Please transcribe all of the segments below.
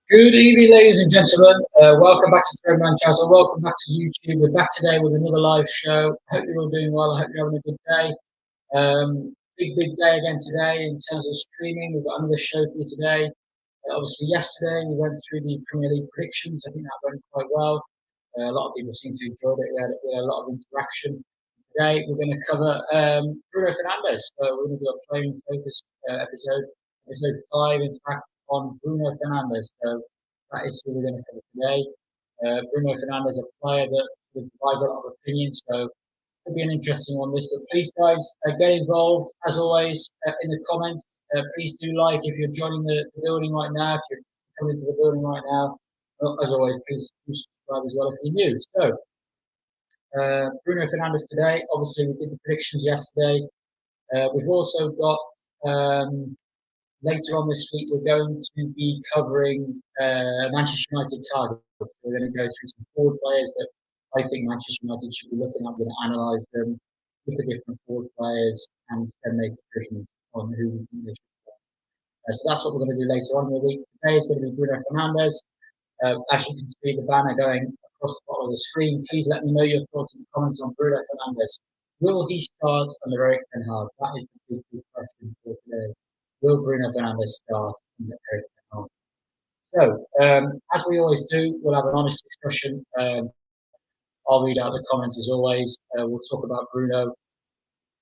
Good evening, ladies and gentlemen. Welcome back to Third Man Channel. Welcome back to YouTube. We're back today with another live show. I hope you're all doing well. I hope you're having a good day. Big day again today in terms of streaming. We've got another show for you today. Obviously, yesterday we went through the Premier League predictions. I think that went quite well. A lot of people seem to enjoy it. We had a lot of interaction. Today we're going to cover Bruno Fernandes. So we're going to do a playing focus episode 5, in fact, on Bruno Fernandes. So that is who we're going to cover today. Bruno Fernandes, a player that divides a lot of opinions. So it'll be an interesting one, this. But please, guys, get involved as always in the comments. Please do like if you're joining the building right now. If you're coming into the building right now, as always, please do subscribe as well if you're new. So Bruno Fernandes today. Obviously, we did the predictions yesterday. We've also got later on this week, we're going to be covering Manchester United targets. We're going to go through some forward players that I think Manchester United should be looking at. We're going to analyse them, look at different forward players, and then make a decision on who we think they should play. So that's what we're going to do later on in the week. Today is going to be Bruno Fernandes. As you can see the banner going across the bottom of the screen, please let me know your thoughts and comments on Bruno Fernandes. Will he start under Erik Ten Hag? That is the big question for today. Will Bruno Fernandes start under Erik Ten Hag? So, as we always do, we'll have an honest discussion. I'll read out the comments as always. We'll talk about Bruno.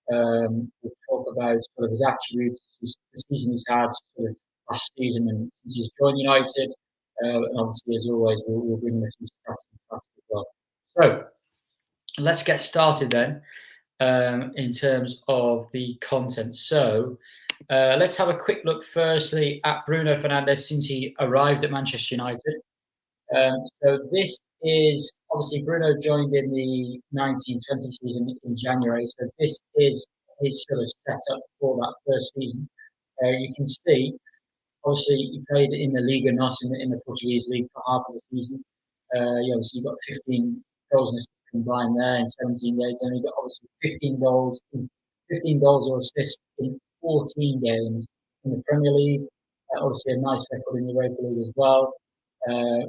We'll talk about sort of his attributes, the season he's had sort of last season and since he's joined United. And obviously, as always, we'll bring in a few stats and facts as well. So, let's get started then in terms of the content. So, let's have a quick look firstly at Bruno Fernandes since he arrived at Manchester United. So this is obviously Bruno joined in the 1920 season in January. So this is his sort of setup for that first season. You can see, obviously, he played in the Liga NOS in the Portuguese league for half of the season. You obviously got 15 goals and assists combined there in 17 games, and he got obviously 15 goals or assists in 14 games in the Premier League. Obviously, a nice record in the Europa League as well.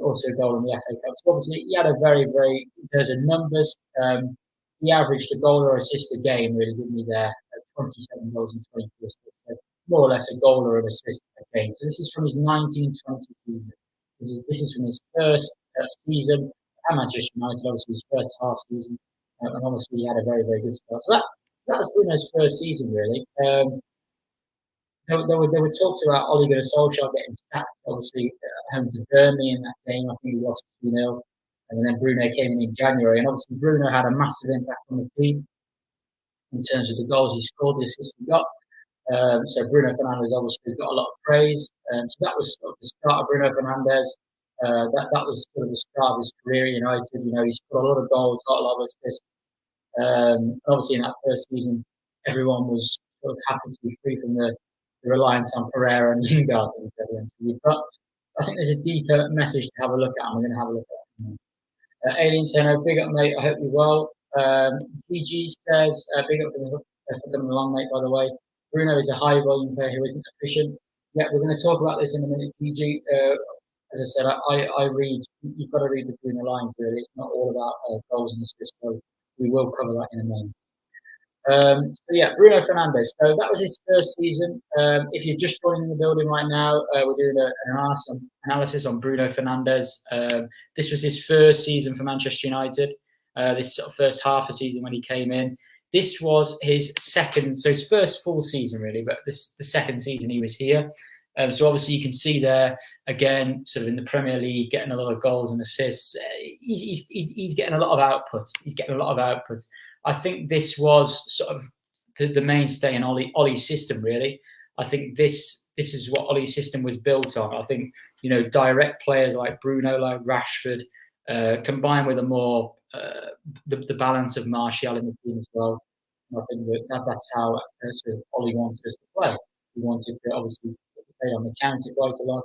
Also a goal in the FA Cup. So obviously, he had a very, in terms of numbers, he averaged a goal or assist a game, really, didn't he, there? 27 goals and 22 assists. So more or less a goal or an assist a game. So this is from his 1920 season. This is from his first season at Manchester United, obviously his first half season. And obviously, he had a very good start. So that was Bruno's first season, really. There were talks about Ole Gunnar Solskjaer getting sacked, obviously, at home to Burnley in that game. I think he lost 2-0. And then Bruno came in January. And obviously, Bruno had a massive impact on the team in terms of the goals he scored, the assists he got. So Bruno Fernandes obviously got a lot of praise. So that was sort of the start of Bruno Fernandes. That was sort of the start of his career at United. You know, he scored a lot of goals, got a lot of assists. Obviously, in that first season, everyone was sort of happy to be free from the reliance on Pereira and Lingard. But I think there's a deeper message to have a look at, and we're going to have a look at it. Alien Tenno, big up, mate. I hope you're well. GG says, big up for coming along, mate, by the way. Bruno is a high volume player who isn't efficient. Yeah, we're going to talk about this in a minute, GG. As I said, I read, you've got to read between the lines, really. It's not all about goals and assists, so we will cover that in a moment. So yeah, Bruno Fernandes. So that was his first season. If you're just joining the building right now, we're doing an analysis on Bruno Fernandes. This was his first season for Manchester United. This sort of first half of the season when he came in. This was his second, so his first full season really, but the second season he was here. So obviously you can see there again, sort of in the Premier League, getting a lot of goals and assists. He's getting a lot of output. I think this was sort of the mainstay in Ole's system, really. I think this is what Ole's system was built on. I think, you know, direct players like Bruno, like Rashford, combined with a more the balance of Martial in the team as well. And I think that's how sort of Ole wanted us to play. He wanted to obviously play on the counter quite a lot,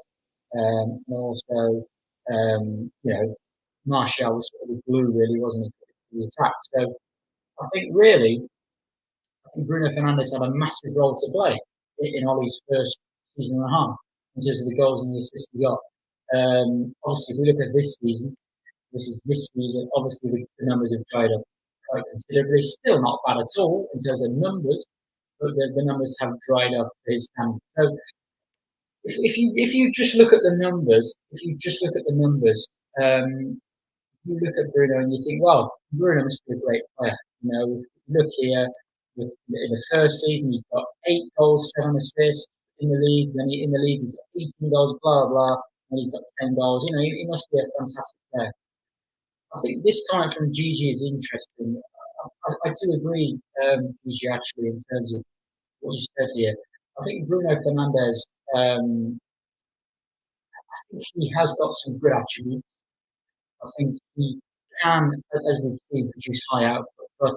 and also, you know, Martial was sort of the glue, really, wasn't he, for the attack? So I think Bruno Fernandes had a massive role to play in Ole's first season and a half in terms of the goals and the assists he got. Obviously, if we look at this season, this season, obviously the numbers have dried up quite considerably. Still not bad at all in terms of numbers, but the numbers have dried up for his standard. So if you just look at the numbers, if you just look at the numbers, you look at Bruno and you think, well, Bruno must be a great player. Look here, in the first season he's got 8 goals, 7 assists in the league. Then in the league he's got 18 goals, blah blah blah, and he's got 10 goals. He must be a fantastic player. I think this comment from Gigi is interesting. I do agree, Gigi, actually, in terms of what you said here. I think Bruno Fernandes, I think he has got some good attributes. I think he can, as we've seen, produce high output. But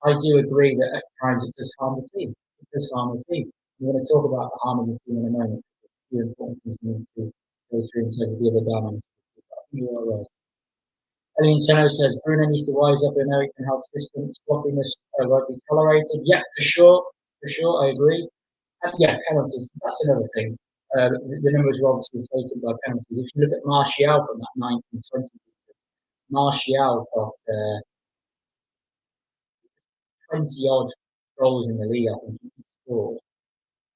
I do agree that at times it does harm the team. It does harm the team. We're going to talk about the harm of the team in a moment. It's a few important things we need to go through in terms of the other dynamics. I think you are right. Elian Cheno says Bruno needs to wise up in Erik and help system sloppiness won't be tolerated. Yeah, for sure. For sure, I agree. And yeah, penalties, that's another thing. The numbers were obviously inflated by penalties. If you look at Martial from that 1920, Martial got 20 odd goals in the league, I think he scored.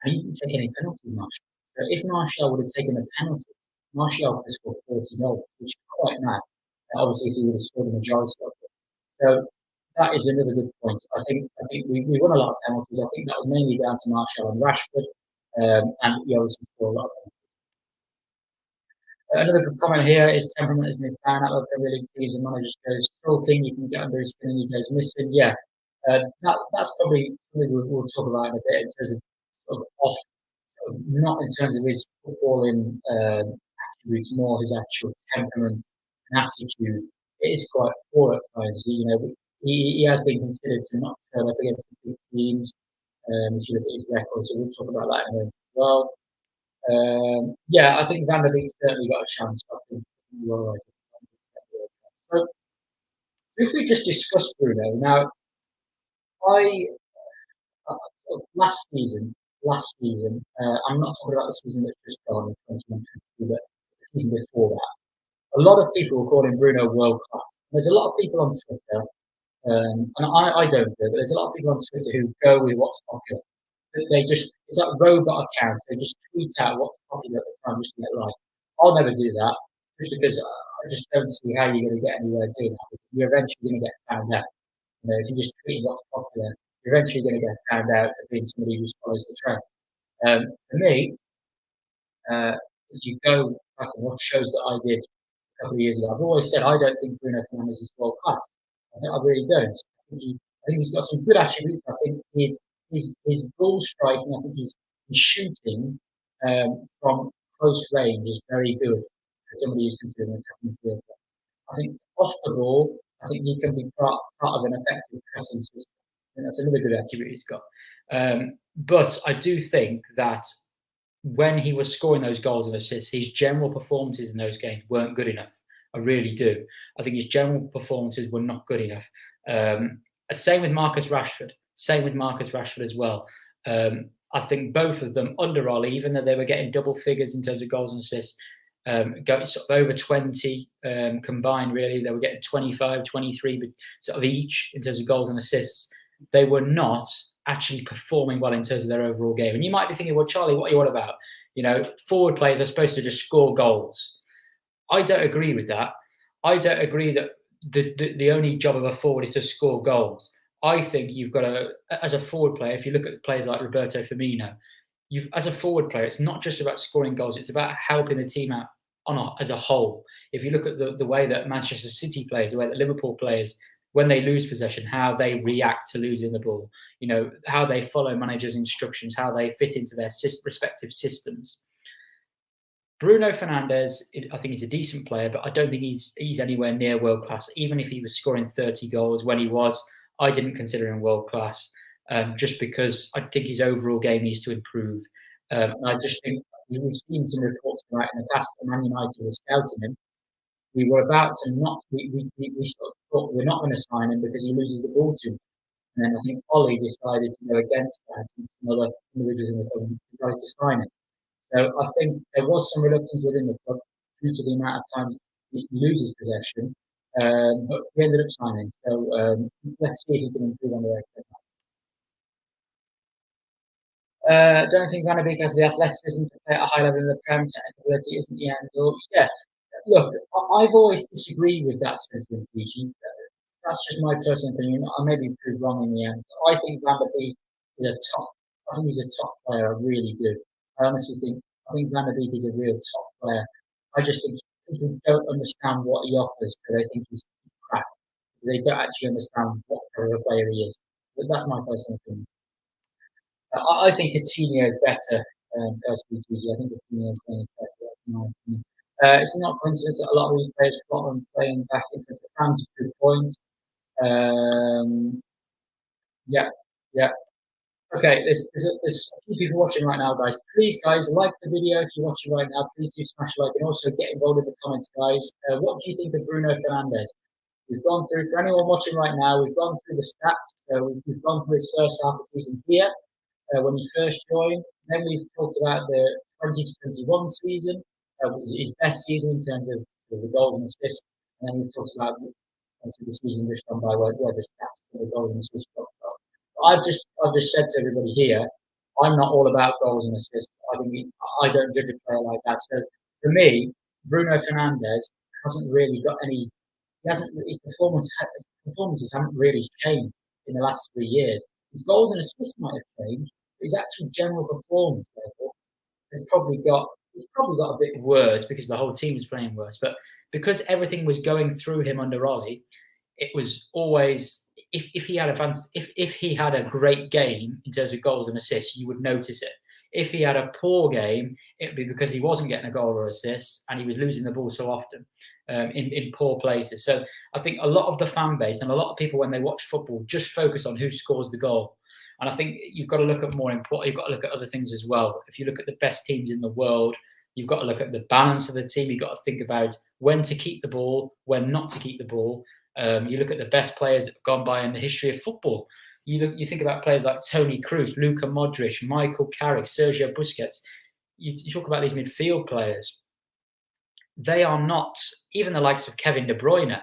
And he didn't take any penalties, Martial. So if Martial would have taken a penalty, Martial could have scored 40 goals, which is quite mad. Obviously, if he would have scored the majority of it. So that is another good point. I think we won a lot of penalties. I think that was mainly down to Martial and Rashford, and he obviously scored a lot of penalties. Another good comment here is temperament isn't a fan out of Premier League teams and managers goes talking, you can get under his skin and he goes missing. Yeah, that's probably something we'll talk about in a bit in terms of off, not in terms of his footballing attributes, more his actual temperament and attitude. It is quite poor at times. He has been considered to not turn up against the big teams. If you look at his record, so we'll talk about that in a moment as well. Yeah, I think Van der Beek certainly got a chance. I think you are right. So if we just discuss Bruno now, I I'm not talking about the season that's just gone in 2022, but the season before that. A lot of people were calling Bruno world class. There's a lot of people on Twitter, and I don't do it, but there's a lot of people on Twitter who go with what's popular. It's like robot accounts. They just tweet out what's popular at the time just to get like. I'll never do that just because I just don't see how you're going to get anywhere doing that. You're eventually going to get found out. If you just tweet what's popular, you're eventually going to get found out for being somebody who just follows the trend. For me, if you go back and watch shows that I did a couple of years ago, I've always said I don't think Bruno Fernandes is world class. I really don't. I think he's got some good attributes. I think his ball striking, I think his shooting from close range is very good for somebody who's considered an attacking midfielder. I think off the ball, I think he can be part of an effective pressing system. And that's another good attribute he's got. But I do think that when he was scoring those goals and assists, his general performances in those games weren't good enough. I really do. I think his general performances were not good enough. Same with Marcus Rashford. Same with Marcus Rashford as well. I think both of them under Ollie, even though they were getting double figures in terms of goals and assists, sort of over 20 combined, really. They were getting 25, 23 sort of each in terms of goals and assists. They were not actually performing well in terms of their overall game. And you might be thinking, well, Charlie, what are you on about? Forward players are supposed to just score goals. I don't agree with that. I don't agree that the only job of a forward is to score goals. I think you've got to, as a forward player, if you look at players like Roberto Firmino, as a forward player, it's not just about scoring goals, it's about helping the team out as a whole. If you look at the way that Manchester City plays, the way that Liverpool plays, when they lose possession, how they react to losing the ball, how they follow managers' instructions, how they fit into their respective systems. Bruno Fernandes, I think he's a decent player, but I don't think he's anywhere near world class. Even if he was scoring 30 goals when he was, I didn't consider him world class, just because I think his overall game needs to improve. I just think we've seen some reports come out in the past that Man United was scouting him. We were about to not, we sort of thought we're not going to sign him because he loses the ball too. And then I think Ollie decided to go against that, and another individuals in the club decided to sign him. So I think there was some reluctance within the club due to the amount of times he loses possession. But we ended up signing. So let's see if he can improve on the way. Don't think Van de Beek has the athleticism to play at a high level in the Prem. Technical isn't the end all. Yeah, look, I've always disagreed with that sentiment, PG. That's just my personal opinion. I may be proved wrong in the end. But I think Van der Beek is a top. I think he's a top player. I really do. I honestly think. I think Van der Beek is a real top player. I just think people don't understand what he offers, so they think he's crap. They don't actually understand what kind of a player he is. But that's my personal opinion. I think Coutinho is better, personally, Gigi. I think Coutinho is going better, in my opinion. It's not coincidence that a lot of these players Scotland playing back in front of fans. Good point. Um, yeah, yeah. Okay, there's a few people watching right now, guys. Please, guys, like the video if you're watching right now. Please do smash like and also get involved in the comments, guys. What do you think of Bruno Fernandes? We've gone through, for anyone watching right now, we've gone through the stats. We've gone through his first half of the season here when he first joined. Then we've talked about the 20 to 21 season, his best season in terms of the goals and assists. And then we've talked about the season just gone by where the stats for the goals and assists dropped off. I've just said to everybody here, I'm not all about goals and assists. I don't judge a player like that. So for me, Bruno Fernandes hasn't really got any. He hasn't his performances haven't really changed in the last 3 years. His goals and assists might have changed, but his actual general performance level has probably got a bit worse because the whole team was playing worse. But because everything was going through him under Ollie, it was always if he had if he had a great game in terms of goals and assists, you would notice it. If he had a poor game, it would be because he wasn't getting a goal or assist and he was losing the ball so often in poor places. So I think a lot of the fan base and a lot of people when they watch football just focus on who scores the goal. And I think you've got to look at more important. You've got to look at other things as well. If you look at the best teams in the world, you've got to look at the balance of the team. You've got to think about when to keep the ball, when not to keep the ball. You look at the best players that have gone by in the history of football. You think about players like Toni Kroos, Luka Modric, Michael Carrick, Sergio Busquets. You talk about these midfield players. They are not even the likes of Kevin De Bruyne.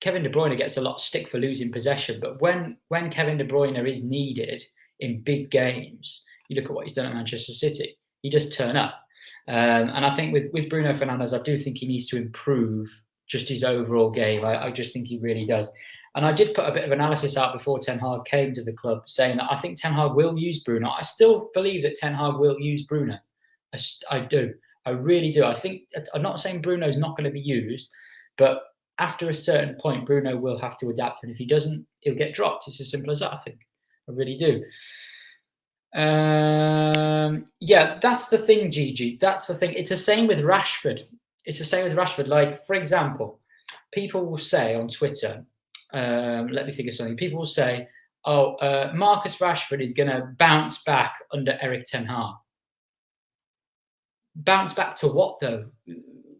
Kevin De Bruyne gets a lot of stick for losing possession, but when Kevin De Bruyne is needed in big games, you look at what he's done at Manchester City. He just turn up, and I think with Bruno Fernandes, I do think he needs to improve just his overall game. I just think he really does. And I did put a bit of analysis out before Ten Hag came to the club, saying that I think Ten Hag will use Bruno. I still believe that Ten Hag will use Bruno. I do. I really do. I'm not saying Bruno's not going to be used, but after a certain point, Bruno will have to adapt, and if he doesn't, he'll get dropped. It's as simple as that. I think. I really do. Yeah, that's the thing, Gigi. That's the thing. It's the same with Rashford. Like, for example, people will say on Twitter, let me think of something. People will say, "Oh, Marcus Rashford is going to bounce back under Erik ten Hag." Bounce back to what though?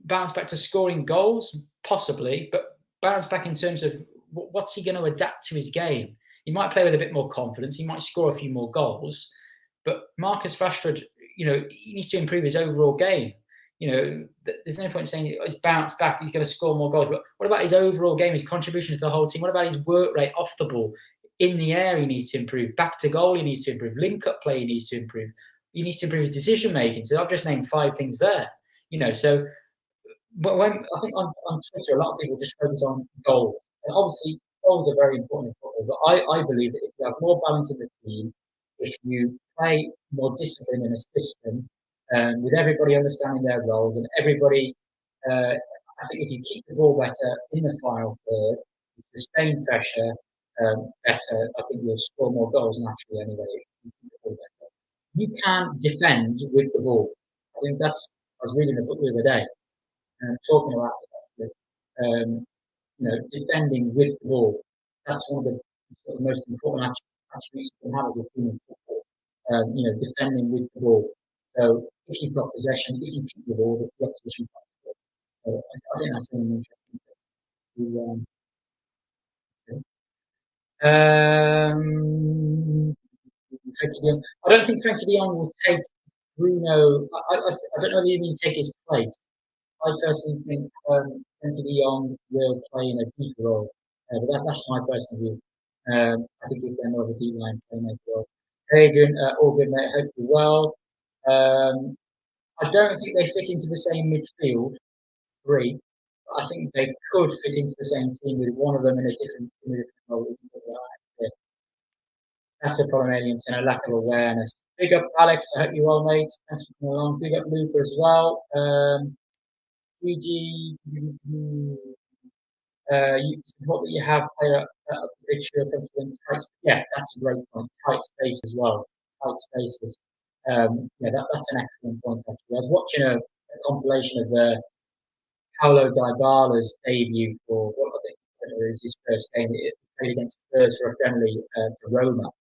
Bounce back to scoring goals, possibly, but bounce back in terms of what's he going to adapt to his game? He might play with a bit more confidence. He might score a few more goals, but Marcus Rashford, he needs to improve his overall game. There's no point saying he's bounced back. He's going to score more goals. But what about his overall game? His contribution to the whole team. What about his work rate off the ball? In the air, he needs to improve. Back to goal, he needs to improve. Link-up play, he needs to improve. He needs to improve his decision making. So I've just named 5 things there. So but when I think on Twitter, a lot of people just focus on goals. And obviously, goals are very important in football. But I believe that if you have more balance in the team, if you play more discipline in a system, with everybody understanding their roles and everybody, I think if you keep the ball better in the final third, sustain pressure better, I think you'll score more goals naturally anyway. You can't defend with the ball. I think I was reading a book the other day talking about it, defending with the ball. That's one of the most important attributes you can have as a team in football. Defending with the ball. So if you've got possession, if you keep the ball, the opposition can't score. So I think that's something interesting to Frankie de Jong. I don't think Frankie de Jong will take Bruno. I don't know if you mean take his place. I personally think Frenkie de Jong will play in a deeper role, but that's my personal view. I think he'll play more of a deep line playmaker role. Adrian, all good, mate. Hope you're well. Um, I don't think they fit into the same midfield three, but I think they could fit into the same team with one of them in a different role. We can talk about that. Yeah, that's a problem, aliens, and a lack of awareness. Big up, Alex. I hope you're well, mate. Thanks for coming along. Big up, Luca, as well. PG, what that you have player picture in tight. Yeah, that's a great point. Tight space as well. Tight spaces. Yeah, that's an excellent point actually. I was watching a compilation of Paulo Dybala's debut for what I think it was his first game. It played against Spurs for a friendly for Roma.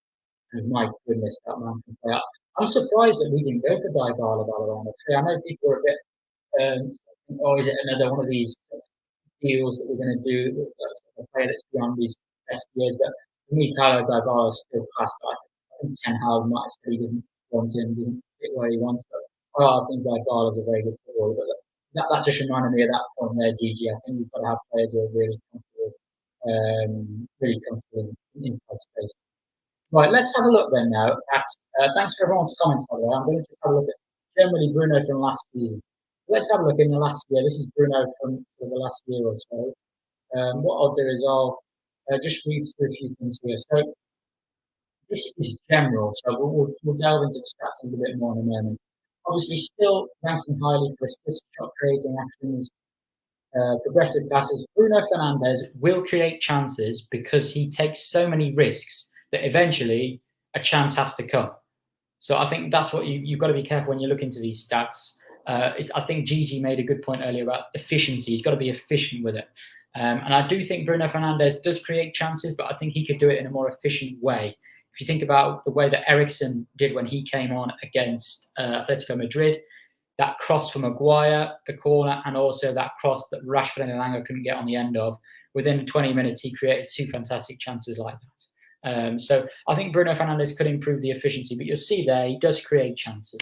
And my goodness, that man can play. I'm surprised that we didn't go for Dybala, by the way. I know people are a bit, oh, is it another one of these deals that we're going to do with a player that's beyond these best years? But for me, Paulo Dybala is still class. I think Ten Hag might have said he doesn't want him, doesn't fit where he wants. But I think Dybala is a very good footballer. But that just reminded me of that point there, Gigi. I think you've got to have players who are really comfortable in inside space. Right, let's have a look then now at, thanks for everyone's comments, by the way. I'm going to have a look at generally Bruno from last season. Let's have a look in the last year. This is Bruno from the last year or so. What I'll do is I'll just read through a few things here. So this is general, so we'll delve into the stats a little bit more in a moment. Obviously, still ranking highly for assist, shot creating actions, progressive passes. Bruno Fernandes will create chances because he takes so many risks that eventually a chance has to come. So I think that's what you've got to be careful when you look into these stats. I think Gigi made a good point earlier about efficiency. He's got to be efficient with it. And I do think Bruno Fernandes does create chances, but I think he could do it in a more efficient way. If you think about the way that Eriksen did when he came on against Atletico Madrid, that cross from Maguire, the corner, and also that cross that Rashford and Elanga couldn't get on the end of, within 20 minutes, he created two fantastic chances like that. So I think Bruno Fernandes could improve the efficiency, but you'll see there, he does create chances.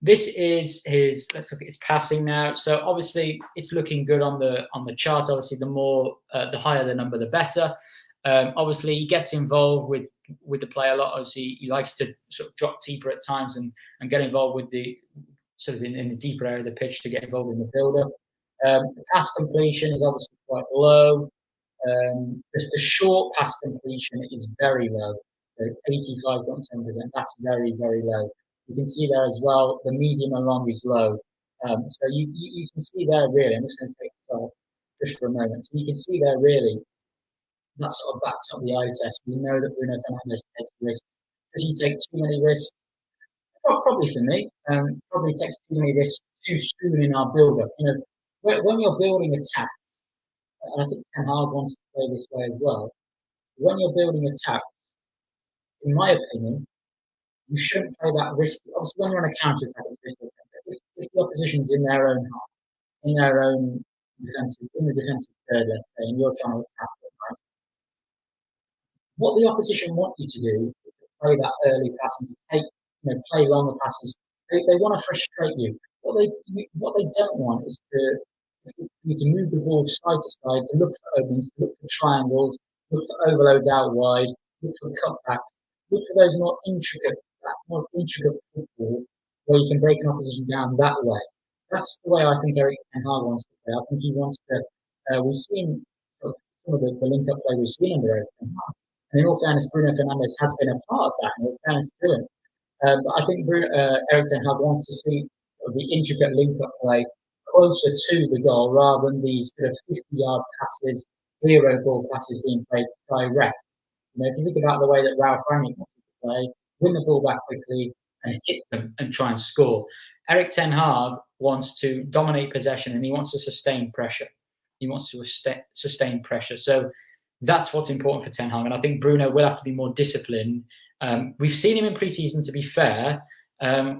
This is his, let's look at his passing now. So obviously it's looking good on the chart. Obviously the higher the number, the better. Obviously he gets involved with the play a lot. Obviously he likes to sort of drop deeper at times and get involved with the sort of in the deeper area of the pitch to get involved in the build-up. The pass completion is obviously quite low. The short pass completion is very low, so 85.7%. That's very, very low. You can see there as well, the medium and long is low. So you can see there really, I'm just going to take this off just for a moment. So you can see there really, that sort of backs up the eye test. We know that Bruno Fernandes takes risks. Does he take too many risks? Probably for me. Probably takes too many risks too soon in our build-up. You know, when you're building attack, and I think Ten Hag wants to play this way as well. When you're building attack, in my opinion, you shouldn't play that risk. Obviously, when you're on a counter attack, it's different. If the opposition's in their own half, in their own in the defensive third, let's say, and you're trying to attack it, right? What the opposition want you to do is to play that early pass and to take, play longer passes. They want to frustrate you. What they don't want is for you to move the ball side to side, to look for openings, to look for triangles, look for overloads out wide, look for cutbacks, look for those more intricate football where you can break an opposition down that way. That's the way I think Erik Ten Hag wants to play. I think he wants to. We've seen some of the link-up play we've seen under Erik Ten Hag. And in all fairness, Bruno Fernandes has been a part of that. In all fairness to him, but I think Erik Ten Hag wants to see the intricate link-up play closer to the goal rather than these sort of 50-yard passes, hero ball passes being played direct. If you think about the way that Ralph Rangnick wants to play, win the ball back quickly and hit them and try and score. Erik Ten Hag wants to dominate possession and he wants to sustain pressure. He wants to sustain pressure. So that's what's important for Ten Hag. And I think Bruno will have to be more disciplined. We've seen him in pre-season, to be fair,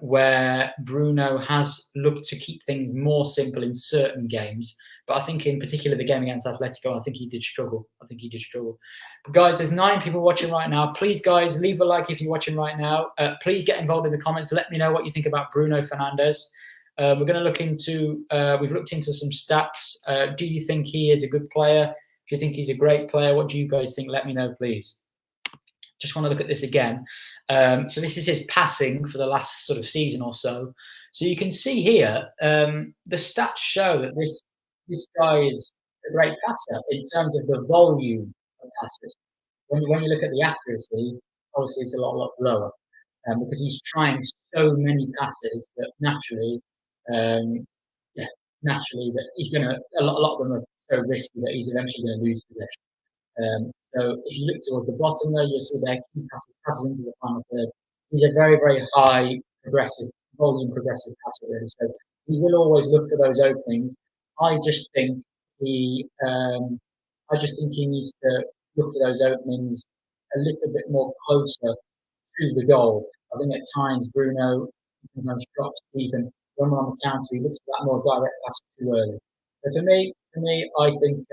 where Bruno has looked to keep things more simple in certain games. But I think in particular the game against Atletico, I think he did struggle. But guys, there's 9 people watching right now. Please, guys, leave a like if you're watching right now. Please get involved in the comments. Let me know what you think about Bruno Fernandes. We're going to look into. We've looked into some stats. Do you think he is a good player? Do you think he's a great player? What do you guys think? Let me know, please. Just want to look at this again. So this is his passing for the last sort of season or so. So you can see here, the stats show that this guy is a great passer in terms of the volume of passes. When you look at the accuracy, obviously it's a lot lower, because he's trying so many passes that naturally, um, yeah, naturally that he's gonna a lot of them are so risky that he's eventually going to lose possession. So if you look towards the bottom there, you'll see their key passes into the final third. He's a very, very high progressive, volume progressive passer really. So he will always look for those openings. I just think he I just think he needs to look for those openings a little bit more closer to the goal. I think at times Bruno sometimes drops deep, and when we're on the counter, he looks for that more direct pass too early. So for me, I think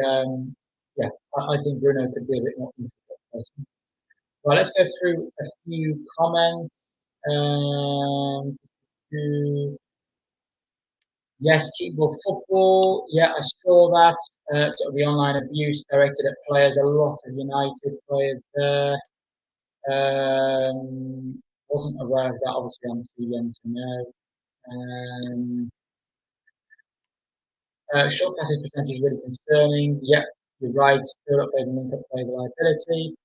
yeah, I think Bruno could be a bit more intricate. Well, let's go through a few comments. Um, yes, cheatable football. Yeah, I saw that. Sort of the online abuse directed at players. A lot of United players there. Wasn't aware of that. Obviously, I'm too young to know. Short passage percentage is really concerning. Yep, you're right. Build up players and link up players a liability.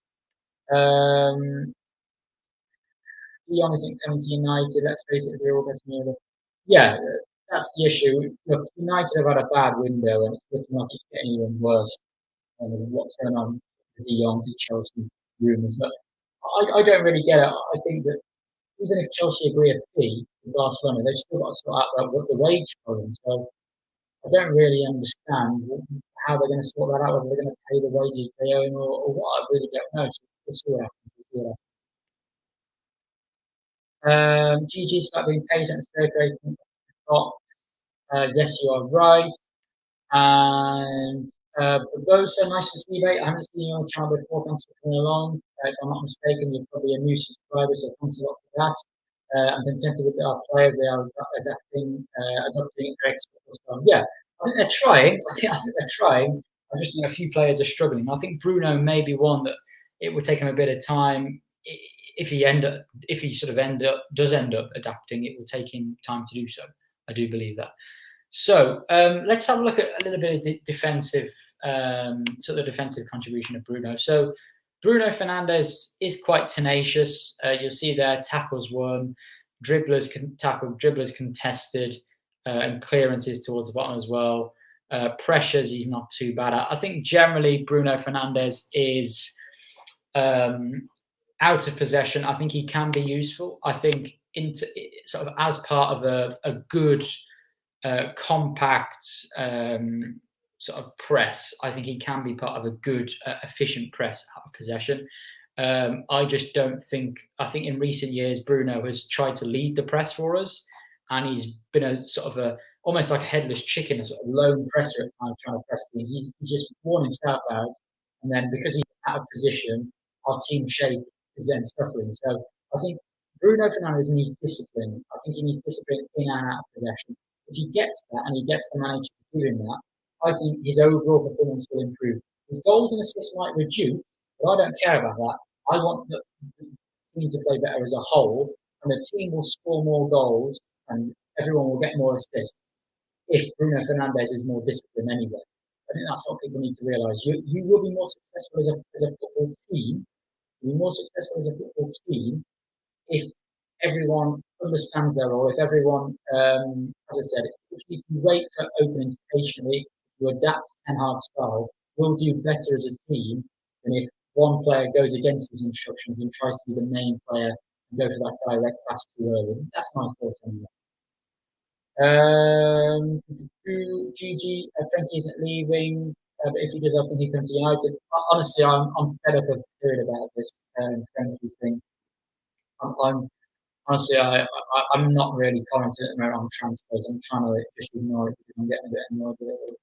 Dion isn't coming to United. Let's face it, we're all getting near the. Yeah, that's the issue. Look, United have had a bad window, and it's looking like it's getting even worse. What's going on with Dion to Chelsea rumours? But I don't really get it. I think that even if Chelsea agree a fee with Barcelona, they've still got to sort out the wage problem. So I don't really understand how they're going to sort that out, whether they're going to pay the wages they own or what. I really don't know. So we'll see what happens. GG start being patient and circulating. Yes, you are right. And Barbosa, nice to see you, mate. I haven't seen you on the channel before. Thanks for coming along. If I'm not mistaken, you're probably a new subscriber, so thanks a lot for that. I'm contented with our players. They are adopting Erek's style. Yeah, I think they're trying. I think they're trying. I just think a few players are struggling. I think Bruno may be one that it would take him a bit of time. If he sort of does end up adapting, it will take him time to do so. I do believe that. So let's have a look at a little bit of defensive, sort of defensive contribution of Bruno. So Bruno Fernandes is quite tenacious. You'll see there tackles won, dribblers tackled, dribblers contested, and clearances towards the bottom as well. Pressures, he's not too bad at. I think generally Bruno Fernandes is out of possession. I think he can be useful. I think sort of as part of a good compact sort of press, I think he can be part of a good, efficient press out of possession. I just don't think. I think in recent years Bruno has tried to lead the press for us, and he's been a sort of almost like a headless chicken, a sort of lone presser at times trying to press things. He's just worn himself out, and then because he's out of position, our team shape is then suffering. So I think Bruno Fernandes needs discipline. I think he needs discipline in and out of possession. If he gets that and he gets the manager doing that, I think his overall performance will improve. His goals and assists might reduce, but I don't care about that. I want the team to play better as a whole, and the team will score more goals and everyone will get more assists if Bruno Fernandes is more disciplined anyway. I think that's what people need to realise. You will be more successful as a football team. You'll be more successful as a football team if everyone understands their role, if everyone, as I said, if you can wait for openings patiently, you adapt to Ten Hag's style, we'll do better as a team than if one player goes against his instructions and tries to be the main player and go for that direct pass too early. That's my thoughts on that. GG, Frankie isn't leaving, but if he does, I think he comes to United. Honestly, I'm fed up of hearing about this Frankie thing. I'm honestly, I'm not really confident on transfers. I'm trying to just ignore it because I'm getting a bit annoyed with it.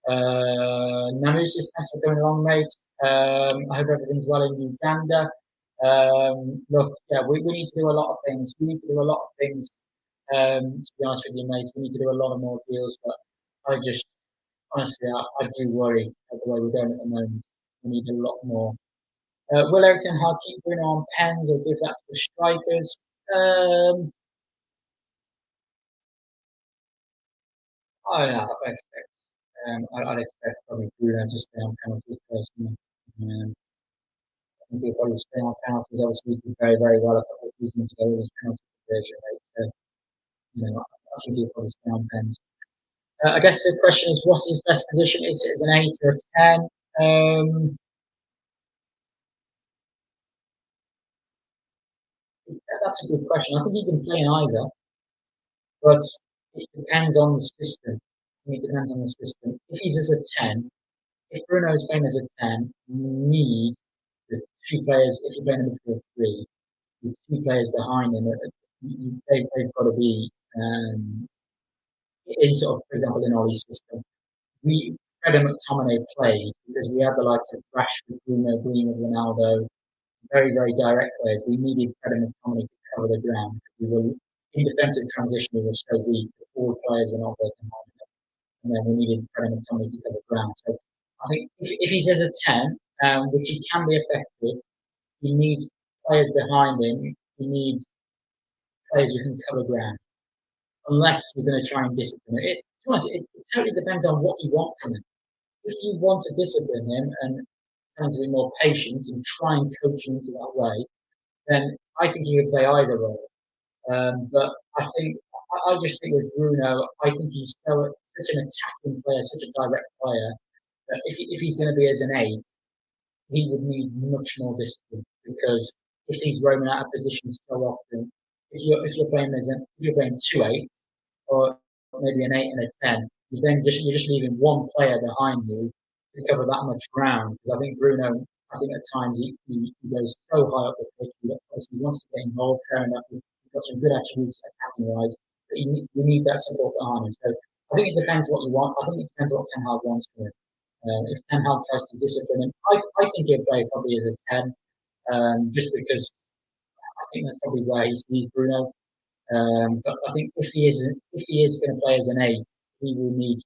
Namusis, thanks for coming along, mate. I hope everything's well in Uganda. Look, yeah, we need to do a lot of things. We need to do a lot of things To be honest with you, mate, we need to do a lot of more deals, but I just honestly, I do worry at the way we're going at the moment. We need a lot more. Will Erik Ten Hag keep Bruno on pens or give that to the strikers? I expect I'd expect probably Bruno to stay on penalties personally. I think he'll probably stay on penalties. Obviously, he did very, very well a couple of seasons ago with his penalty conversion rate. So, I think he'll probably stay on pens. I guess the question is, what's his best position? Is it as an 8 or a 10? That's a good question. I think he can play in either, but it depends on the system. It depends on the system. If he's as a 10, if Bruno is playing as a 10, you need the two players, if you're playing a midfield three, the two players behind him, they've got to be in sort of, for example, in Ollie's system. Fred and McTominay played because we had the likes of Rashford, Bruno, Greenwood, Ronaldo, very, very direct players. We needed Fred and McTominay to cover the ground. We were in defensive transition, we were so weak. The forward players were not working hard enough, and then we needed Fred and McTominay to cover the ground. So I think if he says a 10, which he can be effective, he needs players behind him. He needs players who can cover ground. Unless you're going to try and discipline it. It totally depends on what you want from him. If you want to discipline him and tend to be more patient and try and coach him into that way, then I think he would play either role. But I just think with Bruno, I think he's such an attacking player, such a direct player, that if he's going to be as an 8, he would need much more discipline because if he's roaming out of position so often, if you're playing if you're playing 2 8 or maybe an 8 and a 10, you're just leaving one player behind you to cover that much ground. Because I think Bruno, I think at times he goes so high up the pitch, he wants to get involved, fair enough. He's got some good attributes attacking wise, but you need that support behind him. So I think it depends what you want. I think it depends what Ten Hag wants from him. If Ten Hag tries to discipline him, I think he'll play probably as a 10, just because I think that's probably where he sees Bruno. But I think if he is going to play as an 8, he will need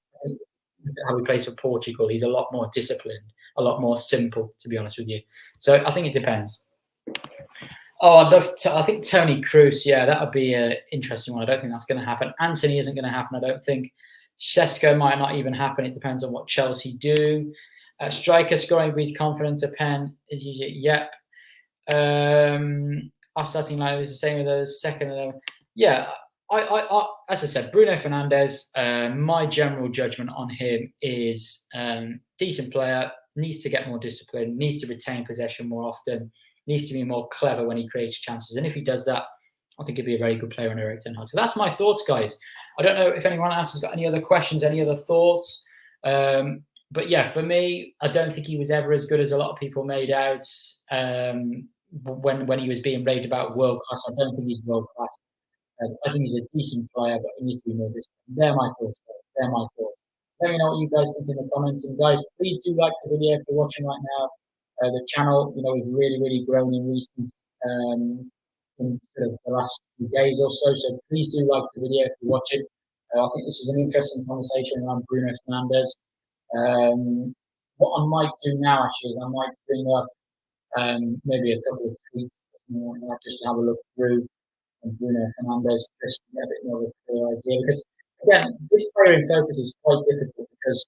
how he plays for Portugal. He's a lot more disciplined, a lot more simple, to be honest with you. So I think it depends. Oh, I think Tony Kroos. Yeah, that would be an interesting one. I don't think that's going to happen. Anthony isn't going to happen. I don't think. Sesko might not even happen. It depends on what Chelsea do. Striker scoring breeds confidence. A pen is usually yep. Our starting line is the same with the second 11. Yeah, as I said, Bruno Fernandes. My general judgment on him is decent player. Needs to get more discipline. Needs to retain possession more often. Needs to be more clever when he creates chances. And if he does that, I think he'd be a very good player on Erik Ten Hag. So that's my thoughts, guys. I don't know if anyone else has got any other questions, any other thoughts. But yeah, for me, I don't think he was ever as good as a lot of people made out when he was being raved about world class. I don't think he's world class. I think he's a decent player, but he needs to be more disciplined. They're my thoughts. They're my thoughts. Let me know what you guys think in the comments. And guys, please do like the video if you're watching right now. The channel, we've really, really grown in recent in sort of the last few days or so. So please do like the video if you're watching. I think this is an interesting conversation around Bruno Fernandes. What I might do now actually is I might bring up maybe a couple of tweets just to have a look through and Bruno Fernandes just to get a bit more of a clear idea. Because again, this player in focus is quite difficult because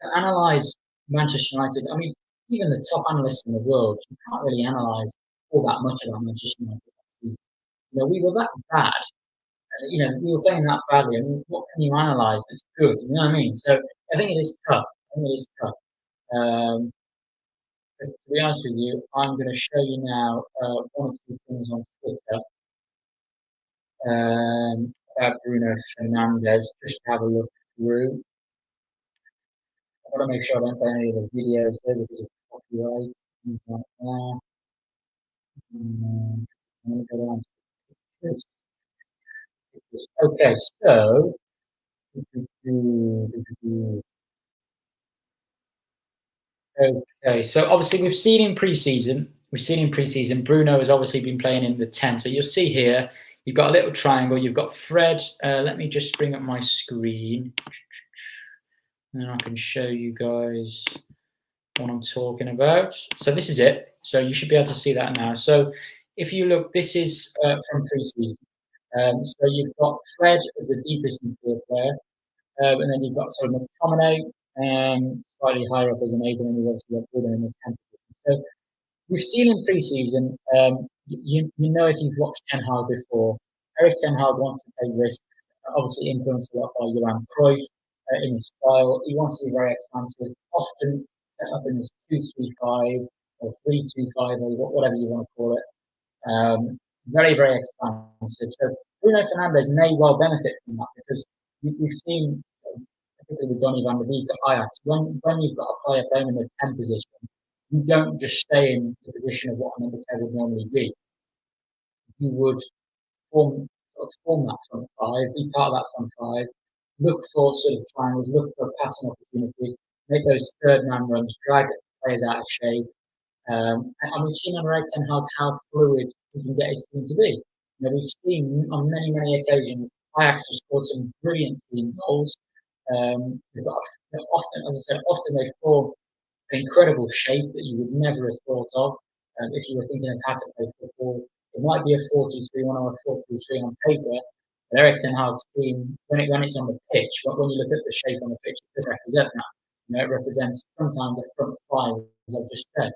to analyse Manchester United, I mean, even the top analysts in the world, you can't really analyse all that much about Manchester United. We were that bad. We were playing that badly. I mean, what can you analyse that's good? You know what I mean? So I think it is tough. But to be honest with you, I'm going to show you now one or two things on Twitter about Bruno Fernandes, just to have a look through. I've got to make sure I don't play any of the videos there because of copyright. Things like that. I'm going to go down to this. Okay, so okay, so obviously we've seen in pre-season, Bruno has obviously been playing in the 10. So you'll see here, you've got a little triangle. You've got Fred. Let me just bring up my screen, and then I can show you guys what I'm talking about. So this is it. So you should be able to see that now. So if you look, this is from preseason. So you've got Fred as the deepest midfield player, and then you've got sort of McTominay, slightly higher up as an 8, and then you've obviously got Bruno in the 10th position. So we've seen in pre-season, you know if you've watched Ten Hag before, Erik Ten Hag wants to take risks, obviously influenced a lot by Johan Cruyff in his style. He wants to be very expansive, often set up in this 2-3-5 or 3-2-5 or whatever you want to call it. Very, very expansive. So Bruno Fernandes may well benefit from that because we've seen, particularly with Donny van de Beek at Ajax, when you've got a player playing in the 10 position, you don't just stay in the position of what a number 10 would normally be. You would form that front five, be part of that front five, look for sort of triangles, look for passing opportunities, make those third man runs, drag players out of shape. And we've seen under Erik Ten Hag how fluid he can get his team to be. We've seen on many, many occasions Ajax have scored some brilliant team goals. They've got often, as I said, often they form an incredible shape that you would never have thought of if you were thinking of how to play football. It might be a 4-2-3-1 or a 4-3-3 on paper, but Erik Ten Hag's team, when it's on the pitch, when you look at the shape on the pitch, it does represent that. It represents sometimes a front five, as I've just said.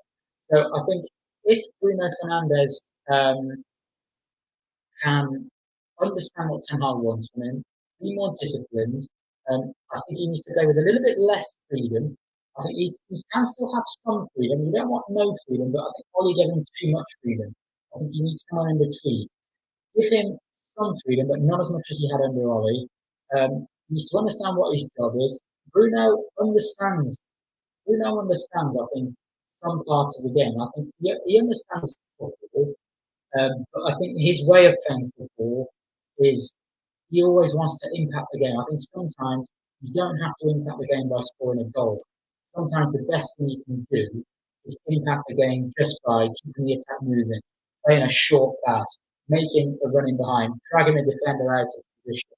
So I think if Bruno Fernandes can understand what Ten Hag wants from him, be more disciplined, I think he needs to play with a little bit less freedom. I think he can still have some freedom. You don't want no freedom, but I think Ollie gave him too much freedom. I think you need someone in between. Give him some freedom, but not as much as he had under Ollie. He needs to understand what his job is. Bruno understands. Bruno understands, I think, some parts of the game. I think he understands football, but I think his way of playing football is he always wants to impact the game. I think sometimes you don't have to impact the game by scoring a goal. Sometimes the best thing you can do is impact the game just by keeping the attack moving, playing a short pass, making a running behind, dragging the defender out of position.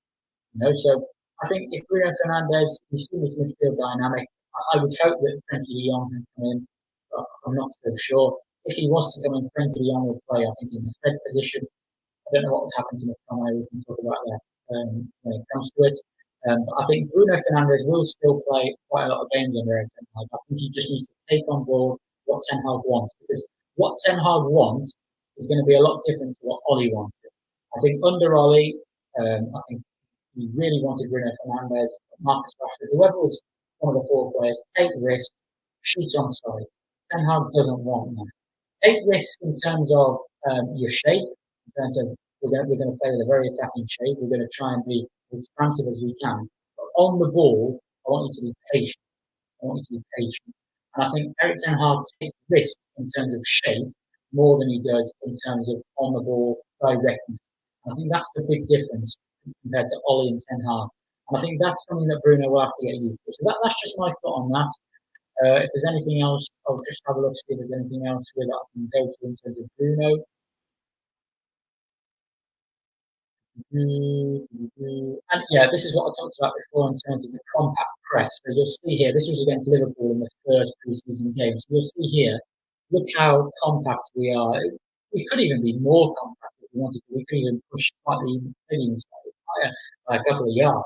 So I think if Bruno Fernandes, we see this midfield dynamic, I would hope that Frenkie de Jong can come in, but I'm not so sure. If he was to come in, Frenkie de Jong would play, I think, in the Fred position. I don't know what would happen to McTominay. We can talk about that when it comes to it. But I think Bruno Fernandes will still play quite a lot of games under Ten Hag. I think he just needs to take on board what Ten Hag wants, because what Ten Hag wants is going to be a lot different to what Ollie wanted. I think under Ollie, I think he really wanted Bruno Fernandes, Marcus Rashford, whoever was one of the four players, take risks, shoot on side. Ten Hag doesn't want that. Take risks in terms of your shape, in terms of we're going to play with a very attacking shape. We're going to try and be as expansive as we can. But on the ball, I want you to be patient. I want you to be patient. And I think Erik Ten Hag takes risks in terms of shape more than he does in terms of on the ball directness. I think that's the big difference compared to Ollie and Ten Hag. And I think that's something that Bruno will have to get used to. So that's just my thought on that. If there's anything else, I'll just have a look, see if there's anything else that I can go through in terms of Bruno. And yeah, this is what I talked about before in terms of the compact press. So you'll see here, this was against Liverpool in the first pre-season game. So you'll see here, look how compact we are. We could even be more compact if we wanted to. We could even push slightly higher by a couple of yards.